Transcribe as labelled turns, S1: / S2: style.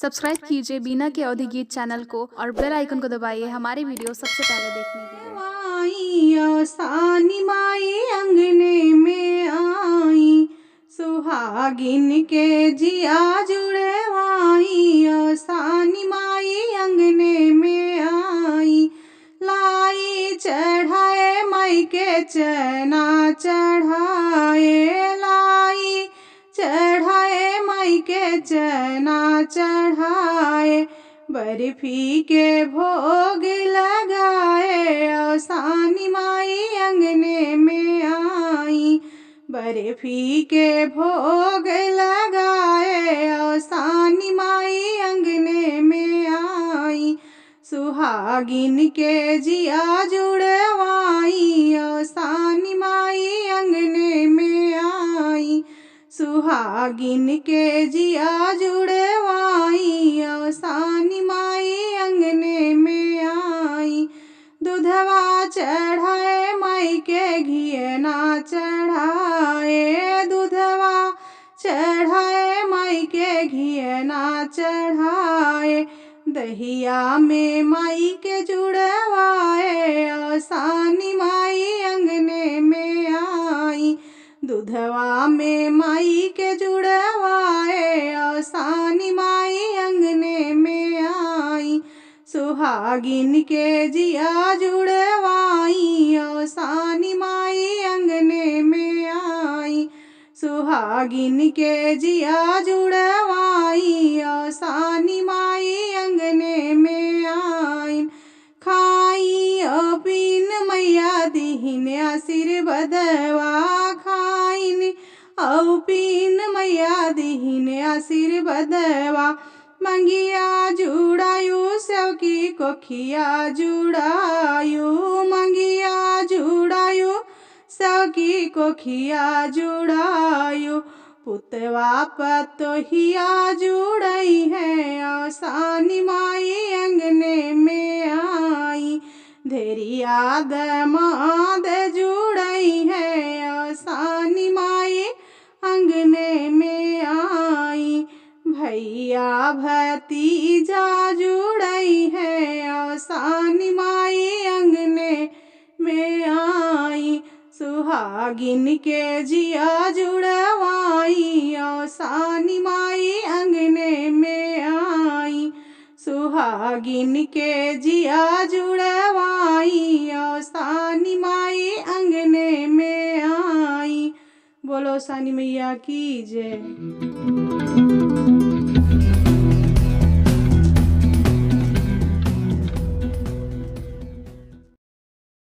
S1: Subscribe कीजिए बीना के अवधि गीत चैनल को और बेल आइकन को दबाइए हमारी वीडियो सबसे पहले देखने के लिए।
S2: आई सानी माई अंगने में आई, सुहागिन के जिया जुड़े वाई। सानी माई अंगने में आई, लाई चढ़ाए माई के चना चढ़ाए, लाई चढ़ाए माई के चना चढ़ाए, बर्फी के भोग लगाए। सानी माई अंगने में आई, बर्फी के भोग लगाए। सानी माई अंगने में आई, सुहागिन के जिया जुड़वाई। सानी माई अंगने में आई, सुहागिन के जिया जुड़वाई। सानी माई अंगने में आई, दूधवा चढ़ाए माई के घियना चढ़ाए, दूधवा चढ़ाए माई के घियना चढ़ाए, दहिया में माई के जुड़वाए। सानी माई अंगने में आई, दूधवा में माई के जुड़वाए। सानी माई अंगने में आई, सुहागिन के जिया जुड़वाई। सानी माई अंगने में आई, सुहागिन के जिया जुड़वाई। सानी माई अंगने में आई, खाई पीन मैया दीन आशीर्वादवा, खाइन औ पीन मैया दीन आशीर्वादवा, मंगिया जुड़ायु सबकी कोखिया जुड़ायु, मंगिया जुड़ायु सबकी कोखिया जुड़ायु, पुतवा पतोहिया जुड़ई है। सानी माई अंगने में आई, धेरिया दमाद जुड़ई है। सानी माई अंगने में आई, भैया भतीजा जुड़ई है। सानी माई अंगने में आई, सुहागिन के जिया जुड़वाई। सानी माई अंगने में आई, सुहागिन के जिया जुड़वाई। सानी माई अंगने में आई। बोलो सानी मैया की जय।